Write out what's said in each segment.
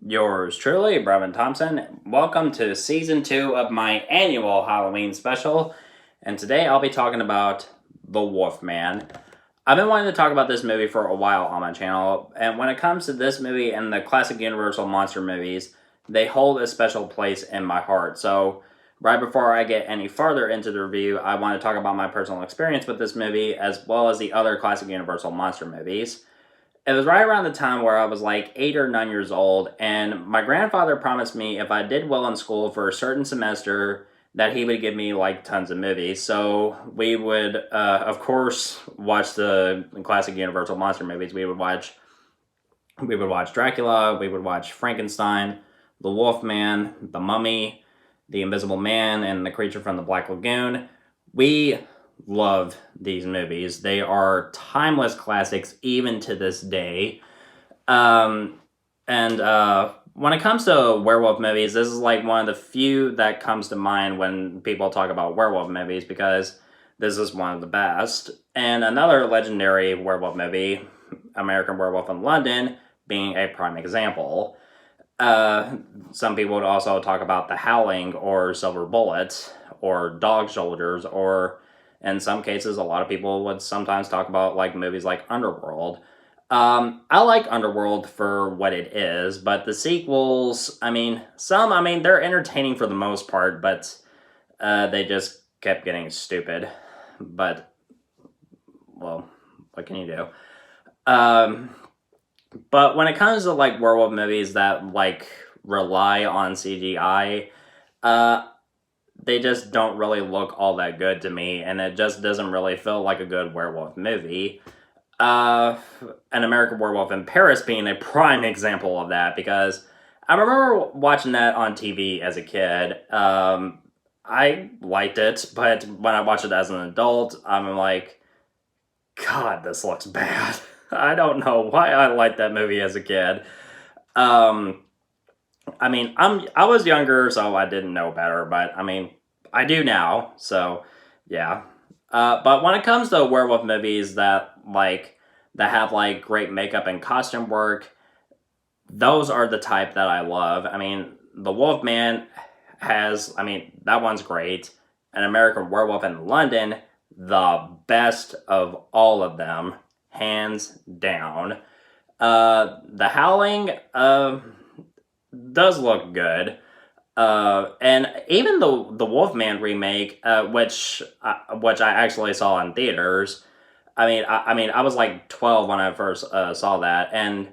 Yours truly, Brevin Thompson. Welcome to season 2 of my annual Halloween special. And today I'll be talking about The Wolfman. I've been wanting to talk about this movie for a while on my channel, and when it comes to this movie and the classic Universal monster movies, they hold a special place in my heart. So, right before I get any further into the review, I want to talk about my personal experience with this movie as well as the other classic Universal monster movies. It was right around the time where I was like 8 or 9 years old, and my grandfather promised me if I did well in school for a certain semester that he would give me like tons of movies. So we would, of course, watch the classic Universal monster movies. We would watch Dracula, we would watch Frankenstein, The Wolfman, The Mummy, The Invisible Man, and The Creature from the Black Lagoon. We love these movies. They are timeless classics even to this day. And when it comes to werewolf movies, this is like one of the few that comes to mind when people talk about werewolf movies because this is one of the best. And another legendary werewolf movie, American Werewolf in London, being a prime example. Some people would also talk about The Howling or Silver Bullet or Dog Soldiers, or in some cases, a lot of people would sometimes talk about like movies like Underworld. I like Underworld for what it is, but the sequels, they're entertaining for the most part, but they just kept getting stupid. But, well, what can you do? But when it comes to like werewolf movies that like rely on CGI, they just don't really look all that good to me, and it just doesn't really feel like a good werewolf movie. An American Werewolf in Paris being a prime example of that, because I remember watching that on TV as a kid. I liked it, but when I watched it as an adult, I'm like, God, this looks bad. I don't know why I liked that movie as a kid. I was younger, so I didn't know better, but I do now, so yeah. But when it comes to werewolf movies that have like great makeup and costume work, those are the type that I love. The Wolfman that one's great. An American Werewolf in London, the best of all of them, hands down. The Howling, does look good. And even the Wolfman remake, which I actually saw in theaters. I was like 12 when I first saw that, and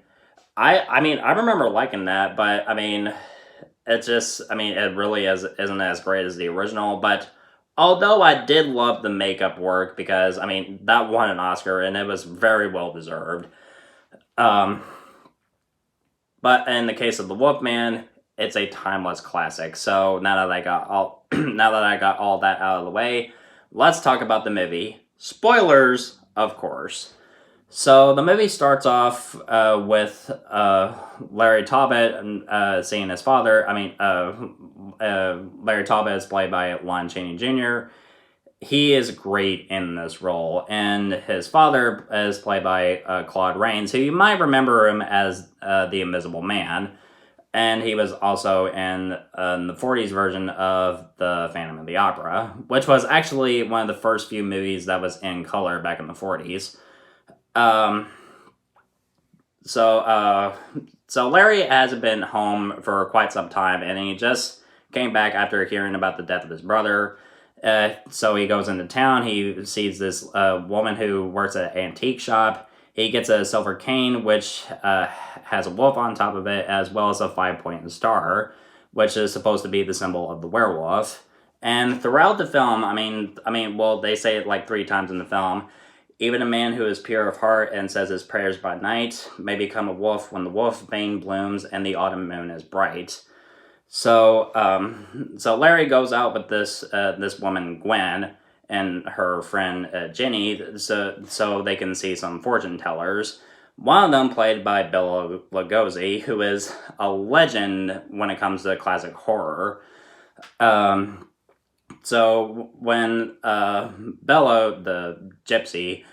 I remember liking that, but it really isn't as great as the original. But although I did love the makeup work because that won an Oscar and it was very well deserved. But in the case of the Wolfman, it's a timeless classic. So now that I got all that out of the way, let's talk about the movie. Spoilers, of course. So the movie starts off with Larry Talbot seeing his father. Larry Talbot is played by Lon Chaney Jr. He is great in this role, and his father is played by Claude Rains, who you might remember him as the Invisible Man, and he was also in the 40s version of the Phantom of the Opera, which was actually one of the first few movies that was in color back in the 40s. So Larry hasn't been home for quite some time, and he just came back after hearing about the death of his brother. So he goes into town, he sees this woman who works at an antique shop. He gets a silver cane, which has a wolf on top of it, as well as a 5-pointed star, which is supposed to be the symbol of the werewolf. And throughout the film, they say it like 3 times in the film, even a man who is pure of heart and says his prayers by night may become a wolf when the wolf bane blooms and the autumn moon is bright. So Larry goes out with this woman, Gwen, and her friend, Jenny, so they can see some fortune tellers. One of them played by Bela Lugosi, who is a legend when it comes to classic horror. So when Bella, the gypsy,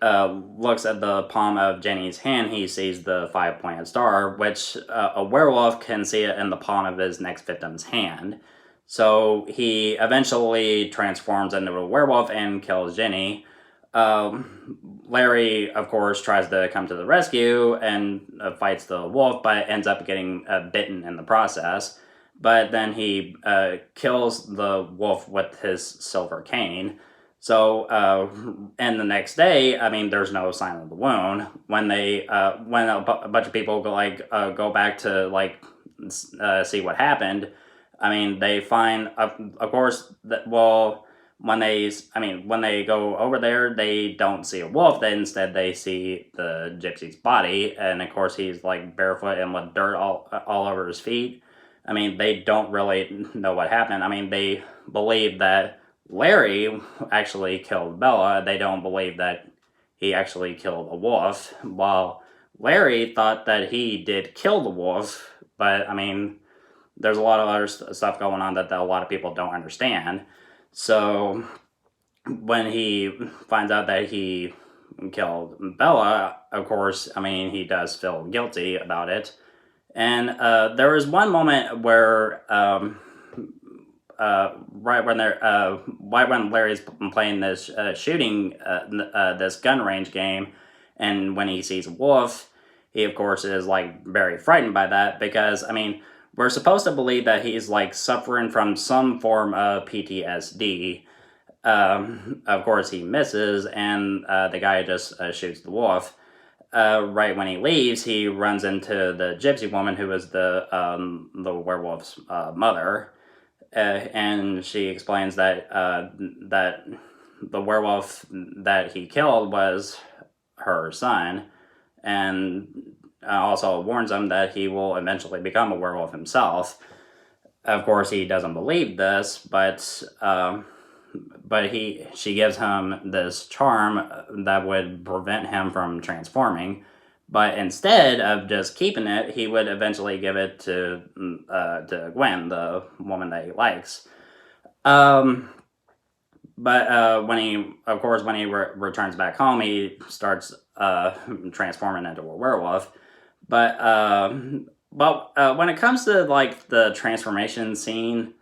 looks at the palm of Jenny's hand, he sees the five-pointed star, which a werewolf can see it in the palm of his next victim's hand. So he eventually transforms into a werewolf and kills Jenny. Larry, of course, tries to come to the rescue and fights the wolf, but ends up getting bitten in the process. But then he kills the wolf with his silver cane. So, and the next day, I mean, there's no sign of the wound. When a bunch of people go back to see what happened, I mean, they find, of course, that when they go over there, they don't see a wolf. Instead they see the gypsy's body, and of course he's like barefoot and with dirt all over his feet. I mean, they don't really know what happened. I mean, they believe that Larry actually killed Bela. They don't believe that he actually killed a wolf, while Larry thought that he did kill the wolf. But I mean, there's a lot of other stuff going on that a lot of people don't understand. So when he finds out that he killed Bela, of course, I mean, he does feel guilty about it. And there was one moment where right when Larry's playing this this gun range game, and when he sees a wolf, he of course is like very frightened by that, because I mean, we're supposed to believe that he's like suffering from some form of PTSD. Of course he misses, and the guy just shoots the wolf. Right when he leaves, he runs into the gypsy woman, who is the werewolf's mother. And she explains that that the werewolf that he killed was her son, and also warns him that he will eventually become a werewolf himself. Of course, he doesn't believe this, but she gives him this charm that would prevent him from transforming. But instead of just keeping it, he would eventually give it to Gwen, the woman that he likes. But when he returns back home, he starts transforming into a werewolf. But when it comes to like the transformation scene,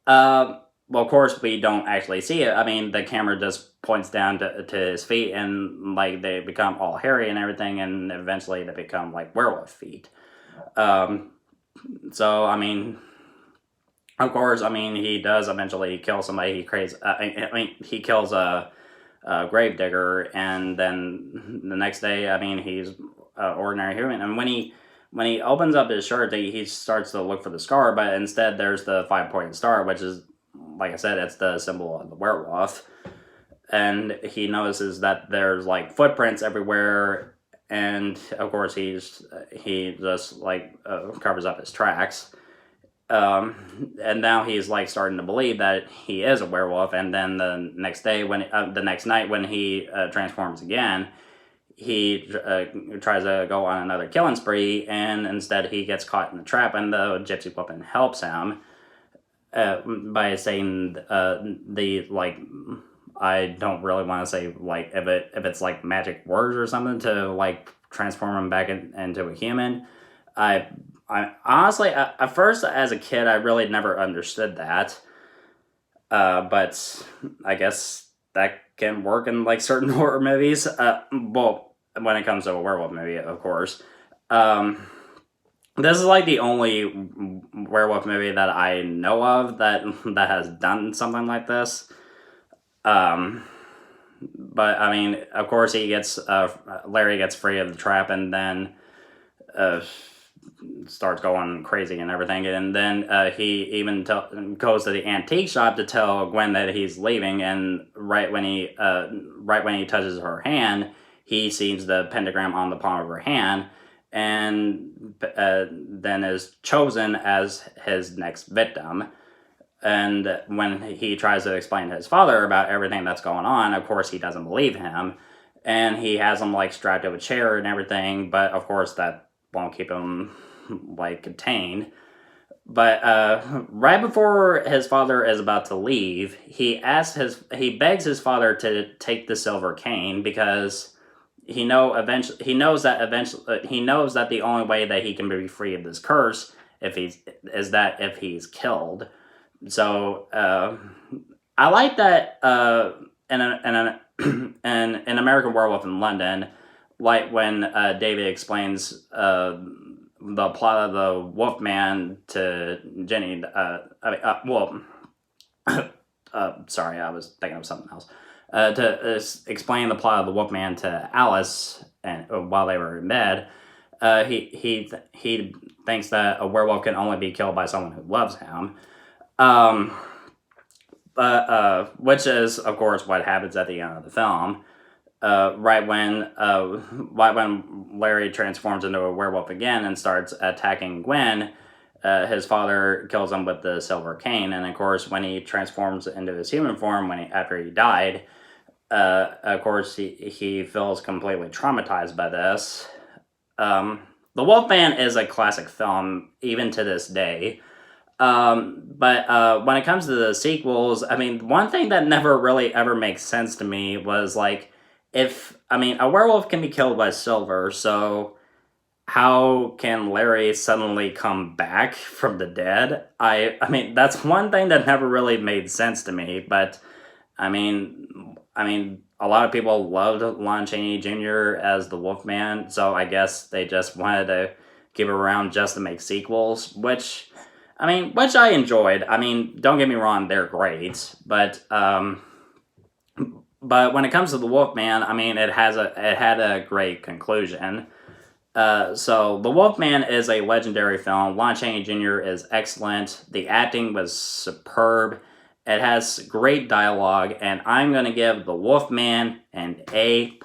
well, of course, we don't actually see it. I mean, the camera just points down to his feet, and like they become all hairy and everything, and eventually they become like werewolf feet. So I mean, of course, I mean, he does eventually kill somebody. He kills a gravedigger, and then the next day, I mean, he's an ordinary human. And when he opens up his shirt, he starts to look for the scar, but instead there's the five-pointed star, which is, like I said, it's the symbol of the werewolf. And he notices that there's like footprints everywhere, and of course he just like covers up his tracks. And now he's like starting to believe that he is a werewolf. And then the next night when he transforms again, he tries to go on another killing spree, and instead he gets caught in the trap, and the gypsy woman helps him. By saying I don't really want to say like if it's like magic words or something to like transform him back into a human. I honestly, at first as a kid, I really never understood that. But I guess that can work in like certain horror movies. Well, when it comes to a werewolf movie, of course. This is like the only werewolf movie that I know of that has done something like this. But I mean, of course, Larry gets free of the trap, and then starts going crazy and everything. And then he even goes to the antique shop to tell Gwen that he's leaving. And right when he touches her hand, he sees the pentagram on the palm of her hand, and then is chosen as his next victim. And when he tries to explain to his father about everything that's going on, of course he doesn't believe him, and he has him like strapped to a chair and everything, but of course that won't keep him like contained. But right before his father is about to leave, he begs his father to take the silver cane, because he knows that the only way that he can be free of this curse if he's killed. So I like that in American Werewolf in London, like when David explains the plot of the Wolfman to Jenny. Sorry, I was thinking of something else. To explain the plot of the Wolfman to Alice, and while they were in bed, he thinks that a werewolf can only be killed by someone who loves him. Which is, of course, what happens at the end of the film. Right when Larry transforms into a werewolf again and starts attacking Gwen, his father kills him with the silver cane. And of course, when he transforms into his human form, after he died, of course, he feels completely traumatized by this. The Wolfman is a classic film, even to this day. But when it comes to the sequels, I mean, one thing that never really ever makes sense to me was, like, a werewolf can be killed by silver, so how can Larry suddenly come back from the dead? I mean, that's one thing that never really made sense to me, but, I mean, a lot of people loved Lon Chaney Jr. as the Wolfman, so I guess they just wanted to keep it around just to make sequels, which I enjoyed. I mean, don't get me wrong, they're great, but when it comes to the Wolfman, I mean, it had a great conclusion. So The Wolfman is a legendary film. Lon Chaney Jr. is excellent. The acting was superb. It has great dialogue, and I'm going to give The Wolfman an A+.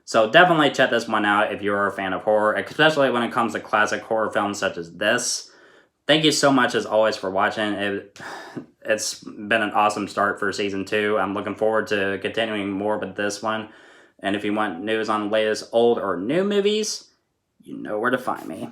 So definitely check this one out if you're a fan of horror, especially when it comes to classic horror films such as this. Thank you so much, as always, for watching. It's been an awesome start for Season 2. I'm looking forward to continuing more with this one. And if you want news on the latest old or new movies, you know where to find me.